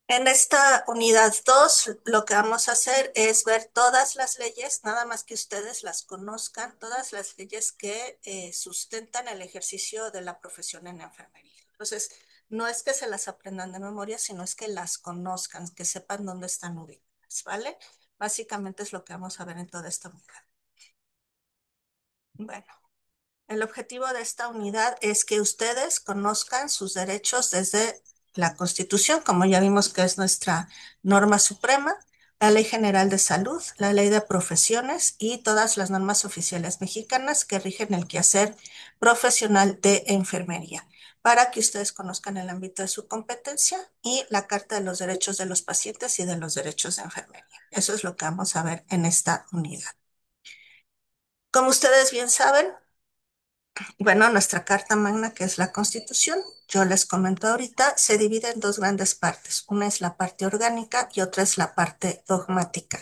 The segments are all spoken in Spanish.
En esta unidad 2, lo que vamos a hacer es ver todas las leyes, nada más que ustedes las conozcan, todas las leyes que sustentan el ejercicio de la profesión en enfermería. Entonces, no es que se las aprendan de memoria, sino es que las conozcan, que sepan dónde están ubicadas, ¿vale? Básicamente es lo que vamos a ver en toda esta unidad. Bueno. El objetivo de esta unidad es que ustedes conozcan sus derechos desde la Constitución, como ya vimos que es nuestra norma suprema, la Ley General de Salud, la Ley de Profesiones y todas las normas oficiales mexicanas que rigen el quehacer profesional de enfermería, para que ustedes conozcan el ámbito de su competencia y la Carta de los Derechos de los Pacientes y de los Derechos de Enfermería. Eso es lo que vamos a ver en esta unidad. Como ustedes bien saben, bueno, nuestra Carta Magna, que es la Constitución, yo les comento ahorita, se divide en dos grandes partes. Una es la parte orgánica y otra es la parte dogmática.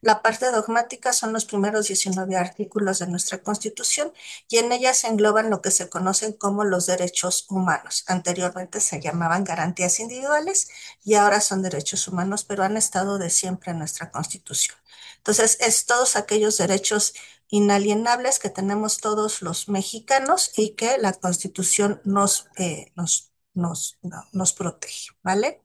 La parte dogmática son los primeros 19 artículos de nuestra Constitución y en ellas se engloban lo que se conocen como los derechos humanos. Anteriormente se llamaban garantías individuales y ahora son derechos humanos, pero han estado de siempre en nuestra Constitución. Entonces, es todos aquellos derechos inalienables que tenemos todos los mexicanos y que la Constitución nos protege, ¿vale?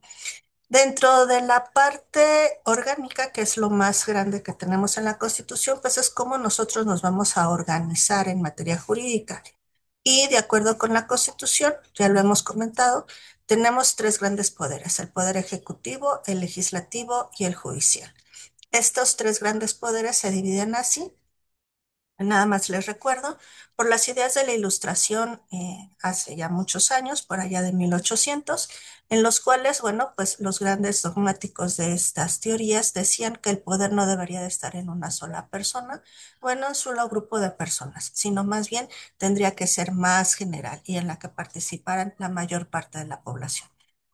Dentro de la parte orgánica, que es lo más grande que tenemos en la Constitución, pues es cómo nosotros nos vamos a organizar en materia jurídica. Y de acuerdo con la Constitución, ya lo hemos comentado, tenemos tres grandes poderes: el poder ejecutivo, el legislativo y el judicial. Estos tres grandes poderes se dividen así. Nada más les recuerdo, por las ideas de la Ilustración hace ya muchos años, por allá de 1800, en los cuales, bueno, pues los grandes dogmáticos de estas teorías decían que el poder no debería de estar en una sola persona o en un solo grupo de personas, sino más bien tendría que ser más general y en la que participaran la mayor parte de la población.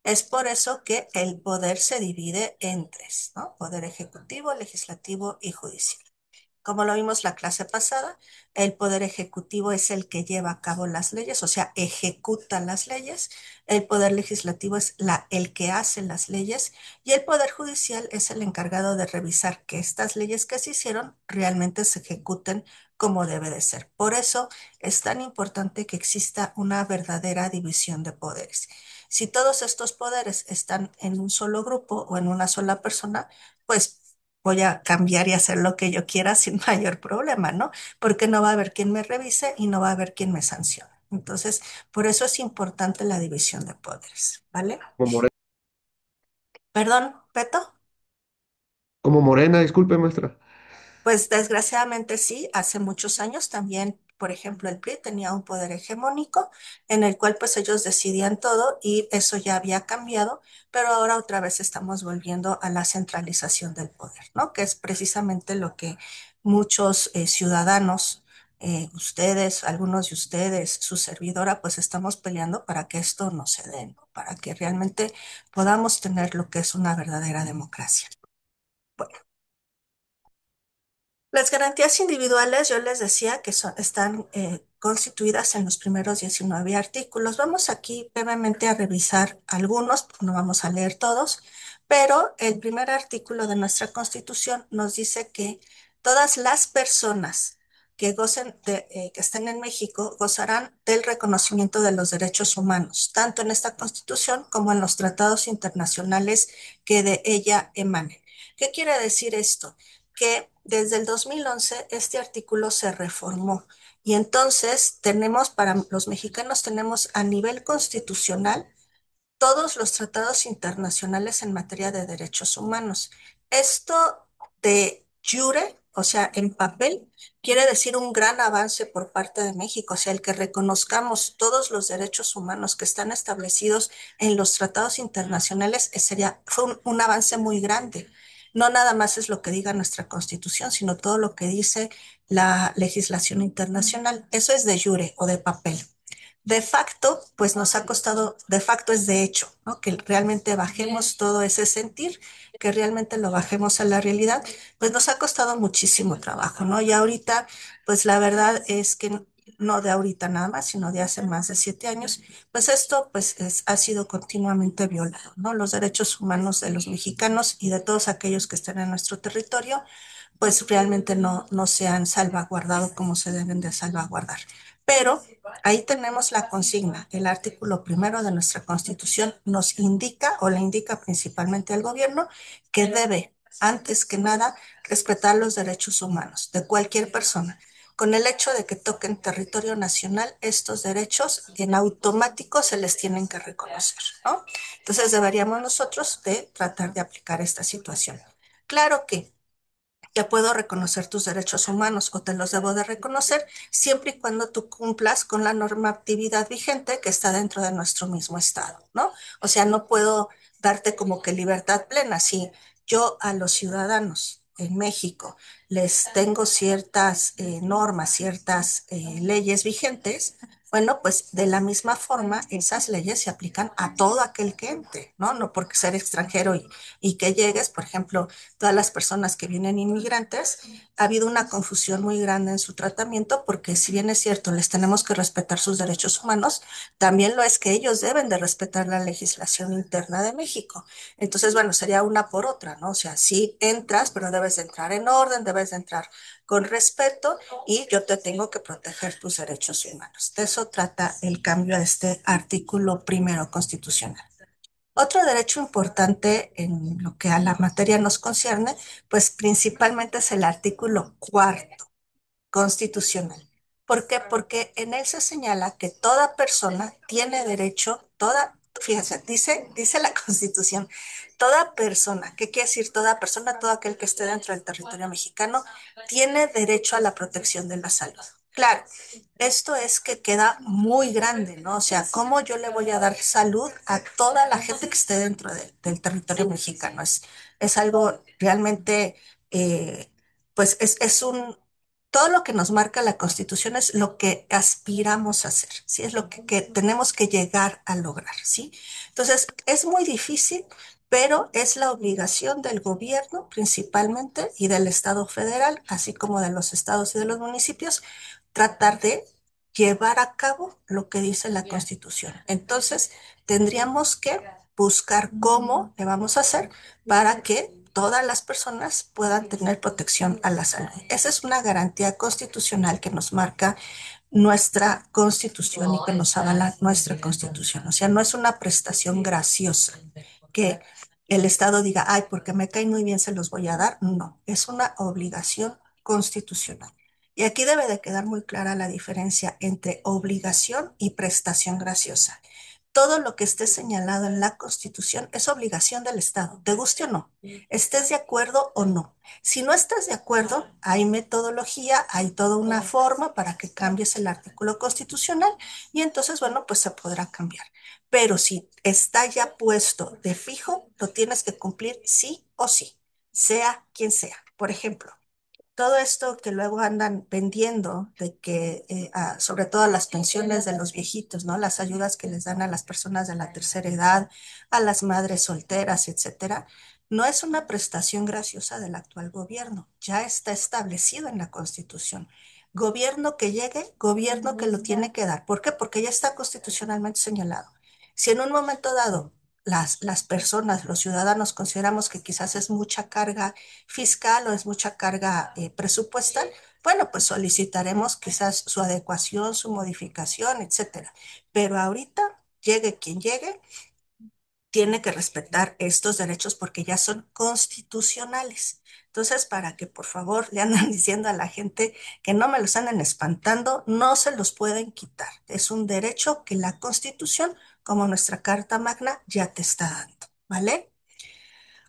Es por eso que el poder se divide en tres, ¿no? Poder ejecutivo, legislativo y judicial. Como lo vimos la clase pasada, el poder ejecutivo es el que lleva a cabo las leyes, o sea, ejecuta las leyes. El poder legislativo es el que hace las leyes y el poder judicial es el encargado de revisar que estas leyes que se hicieron realmente se ejecuten como debe de ser. Por eso es tan importante que exista una verdadera división de poderes. Si todos estos poderes están en un solo grupo o en una sola persona, pues voy a cambiar y hacer lo que yo quiera sin mayor problema, ¿no? Porque no va a haber quien me revise y no va a haber quien me sancione. Entonces, por eso es importante la división de poderes, ¿vale? Como Morena, Perdón, Peto. como Morena, disculpe, maestra. Pues desgraciadamente sí, hace muchos años también, por ejemplo, el PRI tenía un poder hegemónico en el cual pues ellos decidían todo y eso ya había cambiado, pero ahora otra vez estamos volviendo a la centralización del poder, ¿no? Que es precisamente lo que muchos ciudadanos, ustedes, algunos de ustedes, su servidora, pues estamos peleando para que esto no se dé, ¿no? Para que realmente podamos tener lo que es una verdadera democracia. Bueno. Las garantías individuales, yo les decía que están constituidas en los primeros 19 artículos. Vamos aquí brevemente a revisar algunos, no vamos a leer todos, pero el primer artículo de nuestra Constitución nos dice que todas las personas que que estén en México gozarán del reconocimiento de los derechos humanos, tanto en esta Constitución como en los tratados internacionales que de ella emanen. ¿Qué quiere decir esto? Que desde el 2011 este artículo se reformó y entonces tenemos, para los mexicanos, tenemos a nivel constitucional todos los tratados internacionales en materia de derechos humanos. Esto de jure, o sea, en papel, quiere decir un gran avance por parte de México, o sea, el que reconozcamos todos los derechos humanos que están establecidos en los tratados internacionales fue un avance muy grande. No nada más es lo que diga nuestra Constitución, sino todo lo que dice la legislación internacional. Eso es de jure o de papel. De facto, pues nos ha costado, de facto es de hecho, ¿no? Que realmente bajemos todo ese sentir, que realmente lo bajemos a la realidad, pues nos ha costado muchísimo trabajo, ¿no? Y ahorita, pues la verdad es que no de ahorita nada más, sino de hace más de 7 años, pues esto ha sido continuamente violado, ¿no? Los derechos humanos de los mexicanos y de todos aquellos que están en nuestro territorio, pues realmente no se han salvaguardado como se deben de salvaguardar. Pero ahí tenemos la consigna. El artículo primero de nuestra Constitución nos indica, o le indica principalmente al gobierno, que debe, antes que nada, respetar los derechos humanos de cualquier persona. Con el hecho de que toquen territorio nacional, estos derechos en automático se les tienen que reconocer, ¿no? Entonces deberíamos nosotros de tratar de aplicar esta situación. Claro que ya puedo reconocer tus derechos humanos o te los debo de reconocer siempre y cuando tú cumplas con la normatividad vigente que está dentro de nuestro mismo estado, ¿no? O sea, no puedo darte como que libertad plena. Si yo a los ciudadanos en México les tengo ciertas normas, ciertas leyes vigentes, bueno, pues de la misma forma esas leyes se aplican a todo aquel que entre, ¿no? No porque ser extranjero y que llegues, por ejemplo, todas las personas que vienen inmigrantes, ha habido una confusión muy grande en su tratamiento porque si bien es cierto, les tenemos que respetar sus derechos humanos, también lo es que ellos deben de respetar la legislación interna de México. Entonces, bueno, sería una por otra, ¿no? O sea, sí entras, pero debes de entrar en orden, debes de entrar con respeto y yo te tengo que proteger tus derechos humanos. De eso trata el cambio a este artículo primero constitucional. Otro derecho importante en lo que a la materia nos concierne, pues principalmente es el artículo cuarto constitucional. ¿Por qué? Porque en él se señala que toda persona tiene derecho, fíjense, dice la Constitución, toda persona, ¿qué quiere decir toda persona? Todo aquel que esté dentro del territorio mexicano tiene derecho a la protección de la salud. Claro, esto es que queda muy grande, ¿no? O sea, ¿cómo yo le voy a dar salud a toda la gente que esté dentro del territorio mexicano? Es algo realmente, pues es un, todo lo que nos marca la Constitución es lo que aspiramos a hacer, ¿sí? Es lo que tenemos que llegar a lograr, ¿sí? Entonces, es muy difícil, pero es la obligación del gobierno principalmente y del Estado federal, así como de los estados y de los municipios, tratar de llevar a cabo lo que dice la Constitución. Entonces, tendríamos que buscar cómo le vamos a hacer para que todas las personas puedan tener protección a la salud. Esa es una garantía constitucional que nos marca nuestra Constitución y que nos avala nuestra Constitución. O sea, no es una prestación graciosa que el Estado diga, ay, porque me cae muy bien, se los voy a dar. No, es una obligación constitucional. Y aquí debe de quedar muy clara la diferencia entre obligación y prestación graciosa. Todo lo que esté señalado en la Constitución es obligación del Estado, te guste o no, estés de acuerdo o no. Si no estás de acuerdo, hay metodología, hay toda una forma para que cambies el artículo constitucional y entonces, bueno, pues se podrá cambiar. Pero si está ya puesto de fijo, lo tienes que cumplir sí o sí, sea quien sea. Por ejemplo, todo esto que luego andan vendiendo de que, sobre todo las pensiones de los viejitos, ¿no? Las ayudas que les dan a las personas de la tercera edad, a las madres solteras, etcétera, no es una prestación graciosa del actual gobierno, ya está establecido en la Constitución. Gobierno que llegue, gobierno que lo tiene que dar. ¿Por qué? Porque ya está constitucionalmente señalado. Si en un momento dado las personas, los ciudadanos consideramos que quizás es mucha carga fiscal o es mucha carga presupuestal, bueno, pues solicitaremos quizás su adecuación, su modificación, etcétera. Pero ahorita, llegue quien llegue, tiene que respetar estos derechos porque ya son constitucionales. Entonces, para que por favor le andan diciendo a la gente que no me los anden espantando, no se los pueden quitar. Es un derecho que la Constitución, como nuestra Carta Magna, ya te está dando, ¿vale?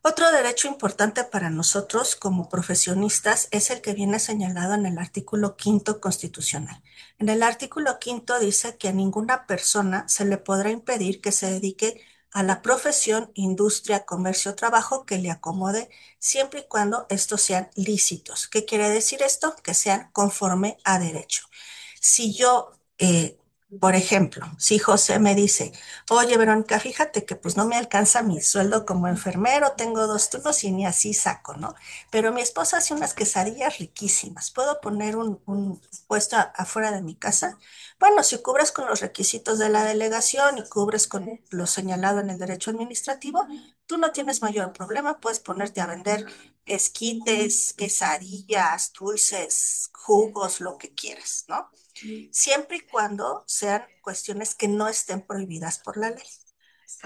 Otro derecho importante para nosotros como profesionistas es el que viene señalado en el artículo quinto constitucional. En el artículo quinto dice que a ninguna persona se le podrá impedir que se dedique a la profesión, industria, comercio o trabajo que le acomode, siempre y cuando estos sean lícitos. ¿Qué quiere decir esto? Que sean conforme a derecho. Si yo Por ejemplo, si José me dice, oye, Verónica, fíjate que pues no me alcanza mi sueldo como enfermero, tengo 2 turnos y ni así saco, ¿no? Pero mi esposa hace unas quesadillas riquísimas. ¿Puedo poner un puesto afuera de mi casa? Bueno, si cubres con los requisitos de la delegación y cubres con lo señalado en el derecho administrativo, tú no tienes mayor problema, puedes ponerte a vender esquites, quesadillas, dulces, jugos, lo que quieras, ¿no? Siempre y cuando sean cuestiones que no estén prohibidas por la ley.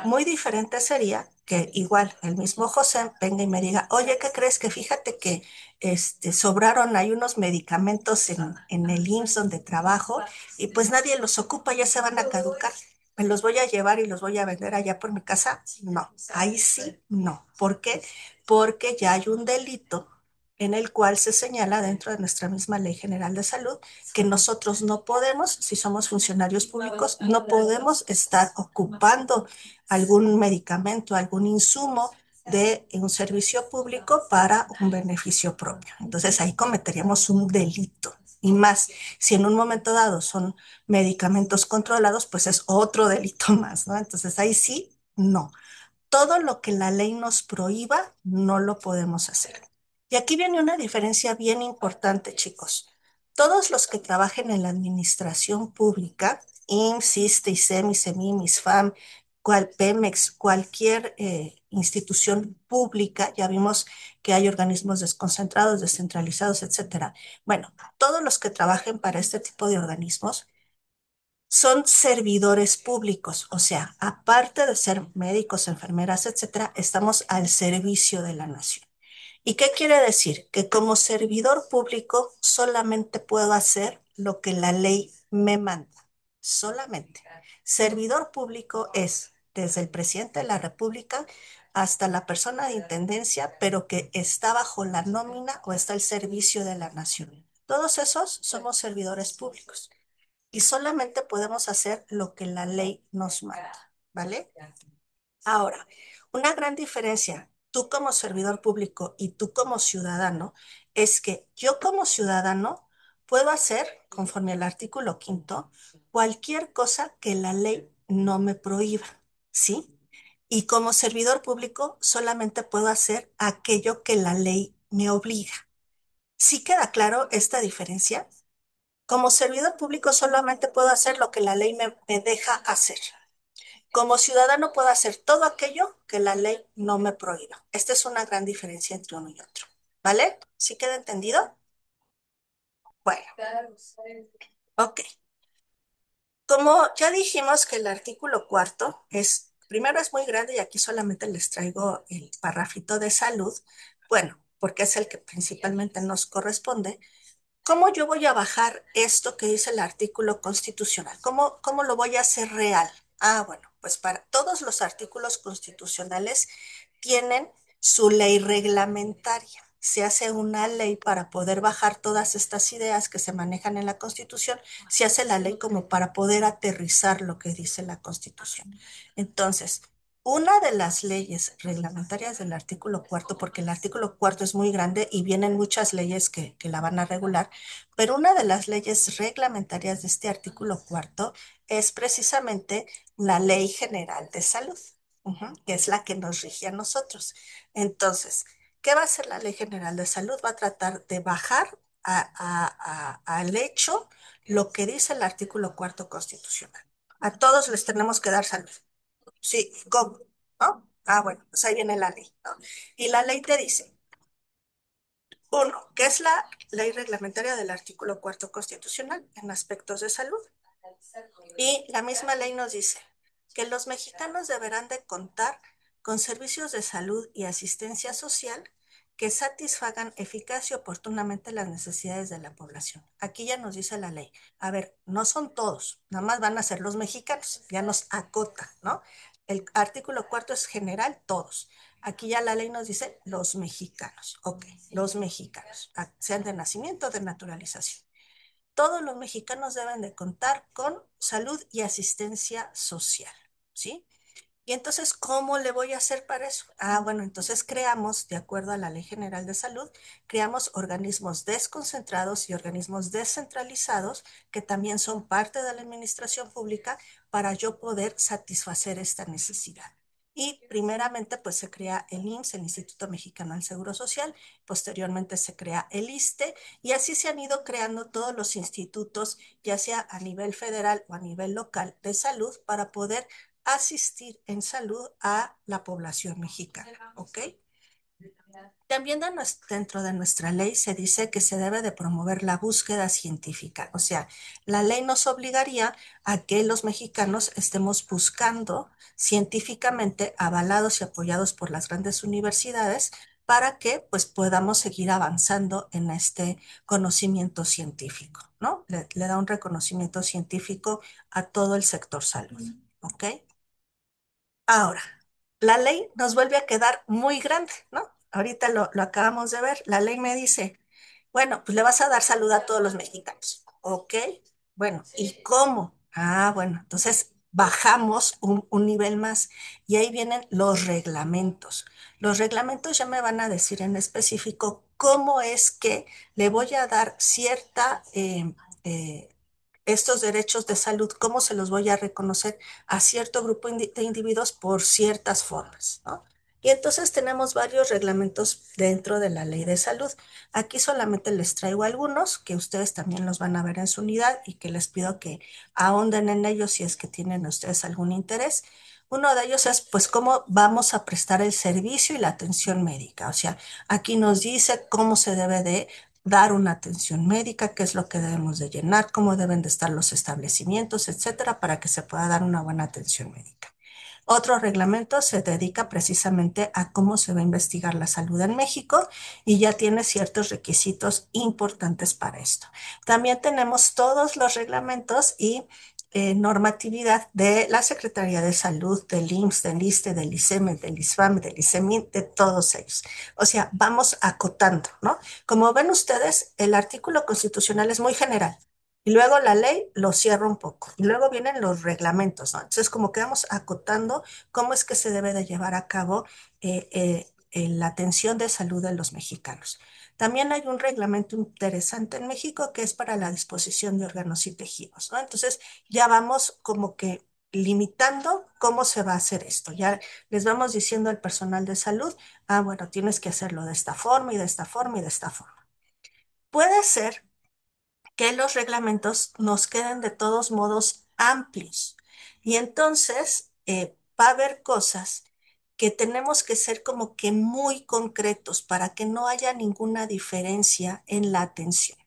Muy diferente sería que igual el mismo José venga y me diga, oye, ¿qué crees? Que fíjate que sobraron, hay unos medicamentos en el IMSS donde trabajo y pues nadie los ocupa, ya se van a caducar. ¿Me los voy a llevar y los voy a vender allá por mi casa? No, ahí sí, no. ¿Por qué? Porque ya hay un delito en el cual se señala dentro de nuestra misma Ley General de Salud que nosotros no podemos, si somos funcionarios públicos, no podemos estar ocupando algún medicamento, algún insumo de un servicio público para un beneficio propio. Entonces ahí cometeríamos un delito. Y más, si en un momento dado son medicamentos controlados, pues es otro delito más, ¿no? Entonces ahí sí, no. Todo lo que la ley nos prohíba, no lo podemos hacer. Y aquí viene una diferencia bien importante, chicos. Todos los que trabajen en la administración pública, IMSS, ISSSTE, ISEMI, SEMI, MISFAM, Pemex, cualquier institución pública, ya vimos que hay organismos desconcentrados, descentralizados, etcétera. Bueno, todos los que trabajen para este tipo de organismos son servidores públicos, o sea, aparte de ser médicos, enfermeras, etcétera, estamos al servicio de la nación. ¿Y qué quiere decir? Que como servidor público solamente puedo hacer lo que la ley me manda, solamente. Servidor público es desde el presidente de la República hasta la persona de intendencia, pero que está bajo la nómina o está al servicio de la nación. Todos esos somos servidores públicos y solamente podemos hacer lo que la ley nos manda, ¿vale? Ahora, una gran diferencia, tú como servidor público y tú como ciudadano, es que yo como ciudadano puedo hacer, conforme al artículo quinto, cualquier cosa que la ley no me prohíba, ¿sí? Y como servidor público solamente puedo hacer aquello que la ley me obliga. ¿Sí queda claro esta diferencia? Como servidor público solamente puedo hacer lo que la ley me deja hacer. Como ciudadano puedo hacer todo aquello que la ley no me prohíba. Esta es una gran diferencia entre uno y otro. ¿Vale? ¿Sí queda entendido? Bueno, ok. Como ya dijimos que el artículo cuarto es, primero es muy grande y aquí solamente les traigo el parrafito de salud, bueno, porque es el que principalmente nos corresponde. ¿Cómo yo voy a bajar esto que dice el artículo constitucional? ¿Cómo lo voy a hacer real? Ah, bueno, pues para todos los artículos constitucionales tienen su ley reglamentaria. Se hace una ley para poder bajar todas estas ideas que se manejan en la Constitución. Se hace la ley como para poder aterrizar lo que dice la Constitución. Entonces, una de las leyes reglamentarias del artículo cuarto, porque el artículo cuarto es muy grande y vienen muchas leyes que la van a regular, pero una de las leyes reglamentarias de este artículo cuarto es precisamente la Ley General de Salud, que es la que nos rige a nosotros. Entonces, ¿qué va a hacer la Ley General de Salud? Va a tratar de bajar al hecho lo que dice el artículo cuarto constitucional. A todos les tenemos que dar salud. Sí, ¿cómo? ¿No? Ah, bueno, pues ahí viene la ley, ¿no? Y la ley te dice, uno, que es la ley reglamentaria del artículo cuarto constitucional en aspectos de salud. Y la misma ley nos dice que los mexicanos deberán de contar con servicios de salud y asistencia social que satisfagan eficaz y oportunamente las necesidades de la población. Aquí ya nos dice la ley. A ver, no son todos, nada más van a ser los mexicanos, ya nos acota, ¿no? El artículo cuarto es general, todos. Aquí ya la ley nos dice los mexicanos, ok, los mexicanos, sean de nacimiento o de naturalización. Todos los mexicanos deben de contar con salud y asistencia social, ¿sí? Y entonces, ¿cómo le voy a hacer para eso? Ah, bueno, entonces creamos, de acuerdo a la Ley General de Salud, creamos organismos desconcentrados y organismos descentralizados que también son parte de la administración pública para yo poder satisfacer esta necesidad. Y primeramente, pues se crea el IMSS, el Instituto Mexicano del Seguro Social, posteriormente se crea el ISSSTE, y así se han ido creando todos los institutos, ya sea a nivel federal o a nivel local de salud, para poder asistir en salud a la población mexicana, ¿ok? También dentro de nuestra ley se dice que se debe de promover la búsqueda científica, o sea, la ley nos obligaría a que los mexicanos estemos buscando científicamente, avalados y apoyados por las grandes universidades, para que pues podamos seguir avanzando en este conocimiento científico, ¿no? Le da un reconocimiento científico a todo el sector salud, ¿ok? Ahora, la ley nos vuelve a quedar muy grande, ¿no? Ahorita lo acabamos de ver. La ley me dice, bueno, pues le vas a dar salud a todos los mexicanos. ¿Ok? Bueno, ¿y cómo? Ah, bueno, entonces bajamos un nivel más y ahí vienen los reglamentos. Los reglamentos ya me van a decir en específico cómo es que le voy a dar eh, estos derechos de salud, cómo se los voy a reconocer a cierto grupo de individuos por ciertas formas, ¿no? Y entonces tenemos varios reglamentos dentro de la ley de salud. Aquí solamente les traigo algunos que ustedes también los van a ver en su unidad y que les pido que ahonden en ellos si es que tienen ustedes algún interés. Uno de ellos es, pues, cómo vamos a prestar el servicio y la atención médica. O sea, aquí nos dice cómo se debe de dar una atención médica, qué es lo que debemos de llenar, cómo deben de estar los establecimientos, etcétera, para que se pueda dar una buena atención médica. Otro reglamento se dedica precisamente a cómo se va a investigar la salud en México y ya tiene ciertos requisitos importantes para esto. También tenemos todos los reglamentos y normatividad de la Secretaría de Salud, del IMSS, del ISSSTE, del ICEME, del ISFAM, del ICEMIN, de todos ellos. O sea, vamos acotando, ¿no? Como ven ustedes, el artículo constitucional es muy general. Y luego la ley lo cierra un poco. Y luego vienen los reglamentos, ¿no? Entonces, como que vamos acotando cómo es que se debe de llevar a cabo la atención de salud de los mexicanos. También hay un reglamento interesante en México que es para la disposición de órganos y tejidos, ¿no? Entonces, ya vamos como que limitando cómo se va a hacer esto. Ya les vamos diciendo al personal de salud, ah, bueno, tienes que hacerlo de esta forma y de esta forma y de esta forma. Puede ser que los reglamentos nos queden de todos modos amplios. Y entonces va a haber cosas que tenemos que ser como que muy concretos para que no haya ninguna diferencia en la atención.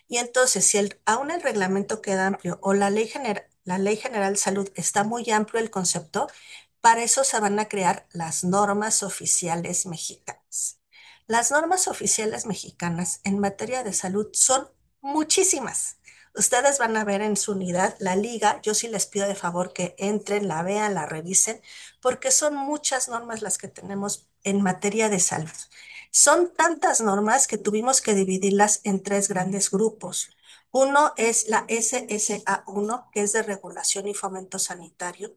Y entonces, si aún el reglamento queda amplio o la Ley General de Salud está muy amplio el concepto, para eso se van a crear las normas oficiales mexicanas. Las normas oficiales mexicanas en materia de salud son muchísimas. Ustedes van a ver en su unidad la liga. Yo sí les pido de favor que entren, la vean, la revisen, porque son muchas normas las que tenemos en materia de salud. Son tantas normas que tuvimos que dividirlas en tres grandes grupos. Uno es la SSA1, que es de regulación y fomento sanitario.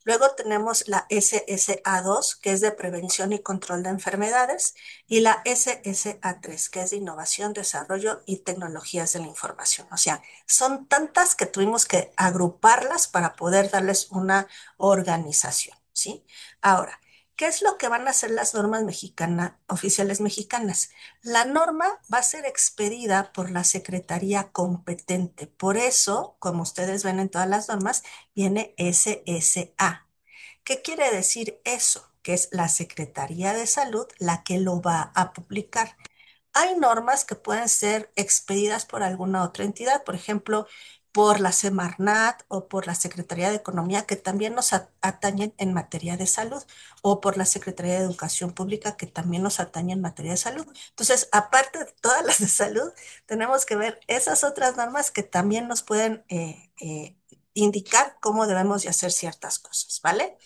Luego tenemos la SSA2, que es de prevención y control de enfermedades, y la SSA3, que es de innovación, desarrollo y tecnologías de la información. O sea, son tantas que tuvimos que agruparlas para poder darles una organización, ¿sí? Ahora, ¿qué es lo que van a hacer las normas oficiales mexicanas? La norma va a ser expedida por la Secretaría competente. Por eso, como ustedes ven en todas las normas, viene SSA. ¿Qué quiere decir eso? Que es la Secretaría de Salud la que lo va a publicar. Hay normas que pueden ser expedidas por alguna otra entidad, por ejemplo, por la Semarnat o por la Secretaría de Economía, que también nos atañen en materia de salud, o por la Secretaría de Educación Pública, que también nos atañe en materia de salud. Entonces, aparte de todas las de salud, tenemos que ver esas otras normas que también nos pueden indicar cómo debemos de hacer ciertas cosas, ¿vale?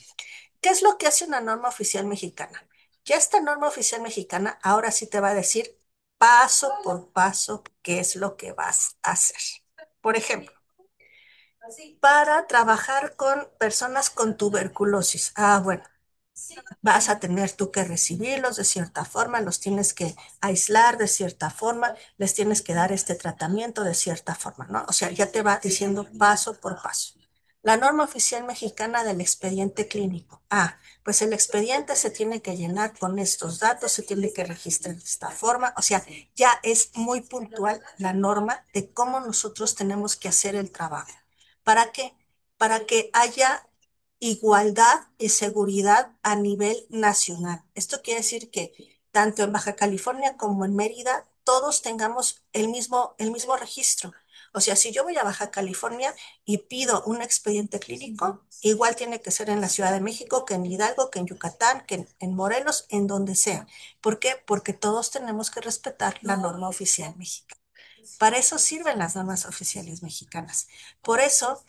¿Qué es lo que hace una norma oficial mexicana? Ya esta norma oficial mexicana ahora sí te va a decir paso por paso qué es lo que vas a hacer. Por ejemplo, para trabajar con personas con tuberculosis. Ah, bueno, vas a tener tú que recibirlos de cierta forma, los tienes que aislar de cierta forma, les tienes que dar este tratamiento de cierta forma, ¿no? O sea, ya te va diciendo paso por paso. La norma oficial mexicana del expediente clínico. Ah, pues el expediente se tiene que llenar con estos datos, se tiene que registrar de esta forma. O sea, ya es muy puntual la norma de cómo nosotros tenemos que hacer el trabajo. ¿Para qué? Para que haya igualdad y seguridad a nivel nacional. Esto quiere decir que tanto en Baja California como en Mérida, todos tengamos el mismo registro. O sea, si yo voy a Baja California y pido un expediente clínico, igual tiene que ser en la Ciudad de México, que en Hidalgo, que en Yucatán, que en Morelos, en donde sea. ¿Por qué? Porque todos tenemos que respetar la norma oficial mexicana. Para eso sirven las normas oficiales mexicanas. Por eso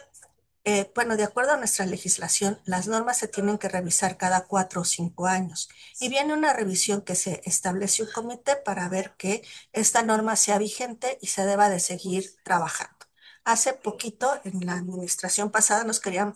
bueno, de acuerdo a nuestra legislación, las normas se tienen que revisar cada 4 o 5 años y viene una revisión que se establece un comité para ver que esta norma sea vigente y se deba de seguir trabajando. Hace poquito, en la administración pasada, nos querían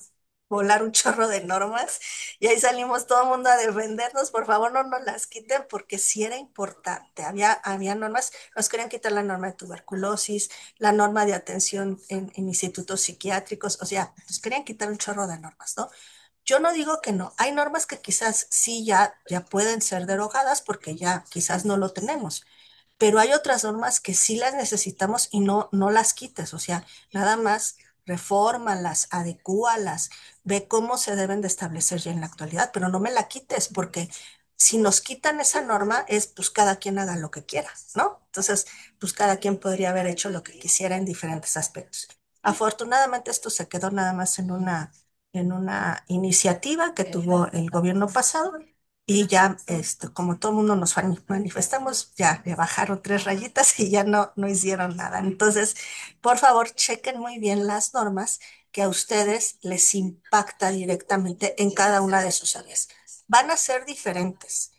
volar un chorro de normas y ahí salimos todo el mundo a defendernos. Por favor, no nos las quiten porque sí era importante. Había normas, nos querían quitar la norma de tuberculosis, la norma de atención en institutos psiquiátricos, o sea, nos querían quitar un chorro de normas, ¿no? Yo no digo que no, hay normas que quizás sí ya pueden ser derogadas porque ya quizás no lo tenemos, pero hay otras normas que sí las necesitamos y no las quites, o sea, nada más refórmalas, adecúalas, ve cómo se deben de establecer ya en la actualidad, pero no me la quites porque si nos quitan esa norma es pues cada quien haga lo que quiera, ¿no? Entonces, pues cada quien podría haber hecho lo que quisiera en diferentes aspectos. Afortunadamente esto se quedó nada más en una iniciativa que tuvo el gobierno pasado y ya, como todo el mundo nos manifestamos, ya le bajaron 3 rayitas y ya no hicieron nada. Entonces, por favor, chequen muy bien las normas que a ustedes les impacta directamente en cada una de sus áreas. Van a ser diferentes.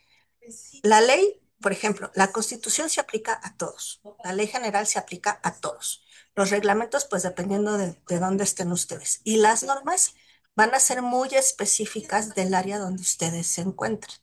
La ley, por ejemplo, la Constitución se aplica a todos. La ley general se aplica a todos. Los reglamentos, pues dependiendo de dónde estén ustedes. Y las normas van a ser muy específicas del área donde ustedes se encuentren.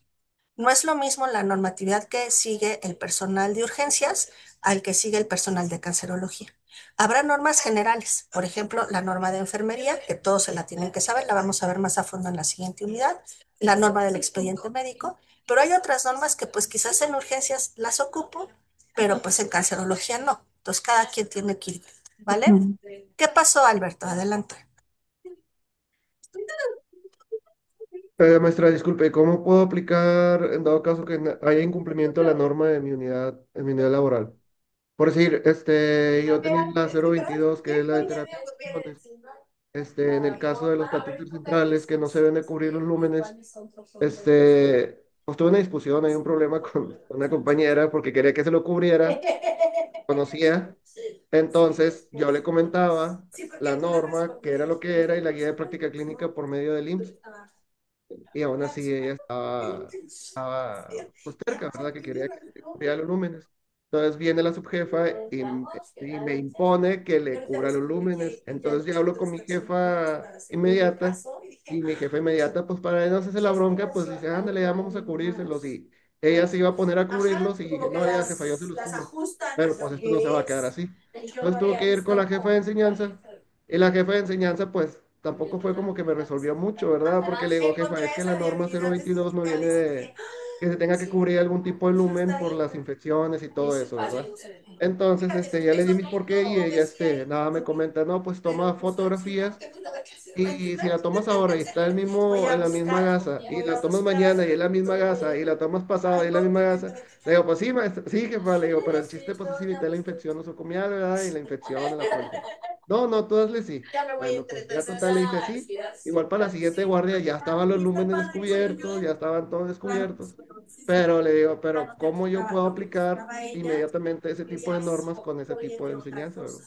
No es lo mismo la normatividad que sigue el personal de urgencias al que sigue el personal de cancerología. Habrá normas generales, por ejemplo, la norma de enfermería, que todos se la tienen que saber, la vamos a ver más a fondo en la siguiente unidad, la norma del expediente médico, pero hay otras normas que pues quizás en urgencias las ocupo, pero pues en cancerología no. Entonces cada quien tiene que ir, ¿vale? Mm. ¿Qué pasó, Alberto? Adelante. Maestra, disculpe, ¿cómo puedo aplicar en dado caso que haya incumplimiento de la norma de mi unidad, en mi unidad laboral? Por decir, yo tenía la 022, que es la de terapia de pulmones. En el caso de los catéteres centrales que no se deben de cubrir los lúmenes, pues tuve una discusión, hay un problema con una compañera porque quería que se lo cubriera, conocía. Entonces yo le comentaba la norma, que era lo que era, y la guía de práctica clínica por medio del IMSS. Y aún así ella estaba pues terca, ¿verdad? Que quería que le cubriera los lúmenes. Entonces viene la subjefa y me impone que le cubra los lúmenes. Entonces ya hablo con mi jefa inmediata y mi jefa inmediata, pues para no hacerse la bronca, pues dice, ándale, ya vamos a cubrírselos. Y ella se iba a poner a cubrirlos y dije, no, ya jefa, yo se los cubro. Pero pues esto no se va a quedar así. Entonces tuve que ir con la jefa de enseñanza y la jefa de enseñanza, pues tampoco fue como que me resolvió mucho, ¿verdad? Porque le digo, jefa, es que la norma 022 no viene de que se tenga que cubrir algún tipo de lumen por las infecciones y todo eso, ¿verdad? Entonces, ya le di mi porqué y ella, nada, me comenta, no, pues toma fotografías y si la tomas ahora y está en la misma gasa, y la tomas mañana y es la misma gasa, y la tomas pasado y es la misma gasa, le digo, pues sí, maestra, sí, jefa, le digo, pero el chiste pues es evitar la infección nosocomial, ¿verdad? Y la infección en la póliza. No, no, tú hazle sí. Bueno, pues ya total le hice sí. Igual para la siguiente guardia ya estaban los lúmenes descubiertos, ya estaban todos descubiertos. Pero le digo, pero ¿cómo yo puedo aplicar inmediatamente ese tipo de normas con ese tipo de enseñanza, ¿verdad?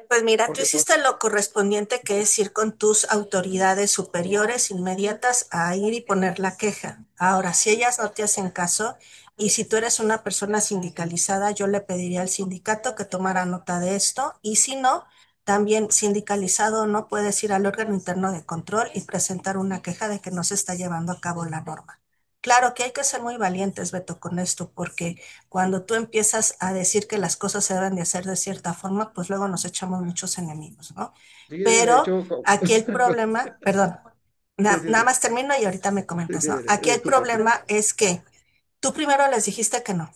Pues mira, tú Porque pues, hiciste lo correspondiente que es ir con tus autoridades superiores inmediatas a ir y poner la queja. Ahora, si ellas no te hacen caso y si tú eres una persona sindicalizada, yo le pediría al sindicato que tomara nota de esto y si no, también sindicalizado no puedes ir al órgano interno de control y presentar una queja de que no se está llevando a cabo la norma. Claro que hay que ser muy valientes, Beto, con esto, porque cuando tú empiezas a decir que las cosas se deben de hacer de cierta forma, pues luego nos echamos muchos enemigos, ¿no? Sí, de Pero hecho, aquí el problema, perdón, sí, sí, nada sí, más termino y ahorita me sí, comentas, sí, ¿no? Aquí el disculpa, sí. problema es que tú primero les dijiste que no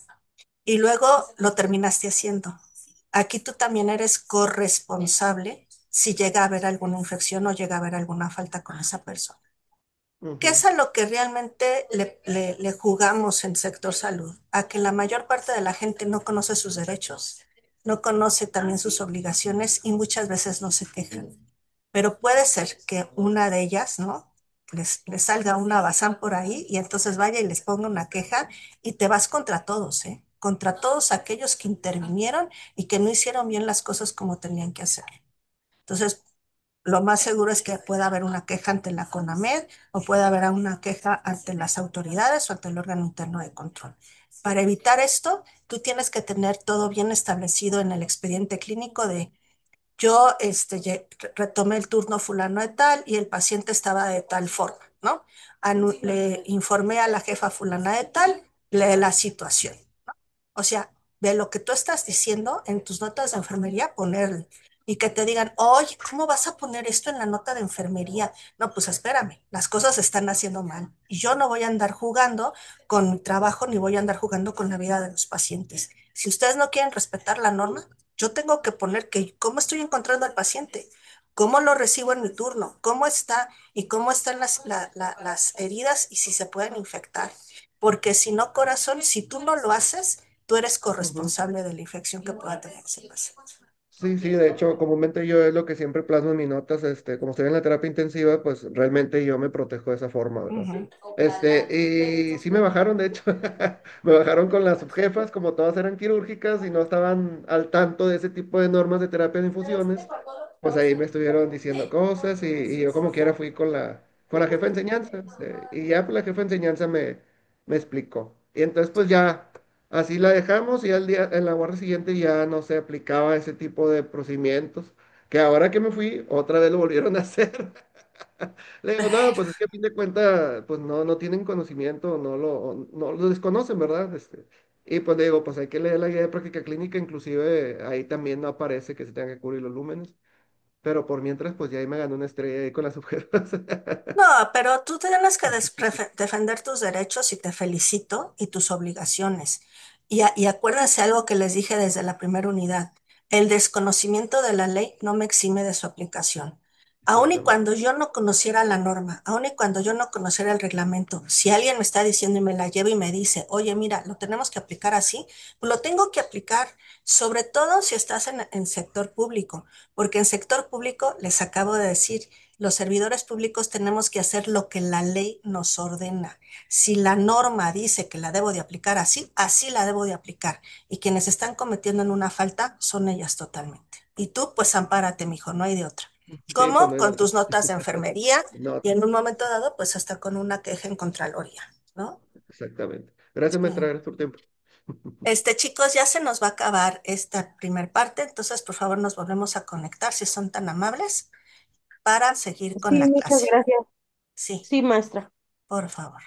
y luego lo terminaste haciendo. Aquí tú también eres corresponsable si llega a haber alguna infección o llega a haber alguna falta con esa persona. ¿Qué Ujú, es a lo que realmente le jugamos en sector salud? A que la mayor parte de la gente no conoce sus derechos, no conoce también sus obligaciones y muchas veces no se quejan. Pero puede ser que una de ellas, ¿no? Les salga una bazán por ahí y entonces vaya y les ponga una queja y te vas contra todos, ¿eh? Contra todos aquellos que intervinieron y que no hicieron bien las cosas como tenían que hacer. Entonces, lo más seguro es que pueda haber una queja ante la CONAMED o pueda haber una queja ante las autoridades o ante el órgano interno de control. Para evitar esto, tú tienes que tener todo bien establecido en el expediente clínico de yo retomé el turno fulano de tal y el paciente estaba de tal forma, ¿no? Le informé a la jefa fulana de tal de la situación. O sea, de lo que tú estás diciendo en tus notas de enfermería, ponerle. Y que te digan, oye, ¿cómo vas a poner esto en la nota de enfermería? No, pues espérame, las cosas se están haciendo mal. Y yo no voy a andar jugando con mi trabajo ni voy a andar jugando con la vida de los pacientes. Si ustedes no quieren respetar la norma, yo tengo que poner que cómo estoy encontrando al paciente, cómo lo recibo en mi turno, cómo está y cómo están las heridas y si se pueden infectar. Porque si no, corazón, si tú no lo haces, tú eres ujú. corresponsable de la infección que pueda tener ese paciente. Sí, sí, de hecho, comúnmente yo es lo que siempre plasmo en mis notas, como estoy en la terapia intensiva, pues realmente yo me protejo de esa forma, ¿verdad? Ujú. Y sí me bajaron, de hecho, me bajaron con las subjefas, como todas eran quirúrgicas y no estaban al tanto de ese tipo de normas de terapia de infusiones, pues ahí me estuvieron diciendo cosas y yo como quiera fui con la jefa de enseñanza, y ya pues la jefa de enseñanza me explicó. Y entonces pues ya así la dejamos y al día, en la guardia siguiente ya no se aplicaba ese tipo de procedimientos, que ahora que me fui, otra vez lo volvieron a hacer. Le digo, no, pues es que a fin de cuentas, pues no tienen conocimiento, no lo desconocen, ¿verdad? Y pues le digo, pues hay que leer la guía de práctica clínica, inclusive ahí también no aparece que se tengan que cubrir los lúmenes, pero por mientras, pues ya ahí me ganó una estrella ahí con las sujeras. No, pero tú tienes que defender tus derechos y te felicito y tus obligaciones. Y acuérdense algo que les dije desde la primera unidad. El desconocimiento de la ley no me exime de su aplicación. Aun y Exactamente. cuando yo no conociera la norma, aun y cuando yo no conociera el reglamento, si alguien me está diciendo y me la lleva y me dice, oye, mira, lo tenemos que aplicar así, pues lo tengo que aplicar, sobre todo si estás en sector público, porque en sector público les acabo de decir, los servidores públicos tenemos que hacer lo que la ley nos ordena. Si la norma dice que la debo de aplicar así, así la debo de aplicar. Y quienes están cometiendo en una falta son ellas totalmente. Y tú, pues ampárate, mijo, no hay de otra. Sí, pues ¿Cómo? no hay de Con otra. tus notas de enfermería No, y en un momento dado, pues hasta con una queja en Contraloría, ¿no? exactamente. Gracias, Sí. maestra, gracias por tu tiempo. Chicos, ya se nos va a acabar esta primer parte, entonces por favor nos volvemos a conectar si son tan amables para seguir con Sí, la muchas clase. gracias. Sí, Sí, maestra. por favor.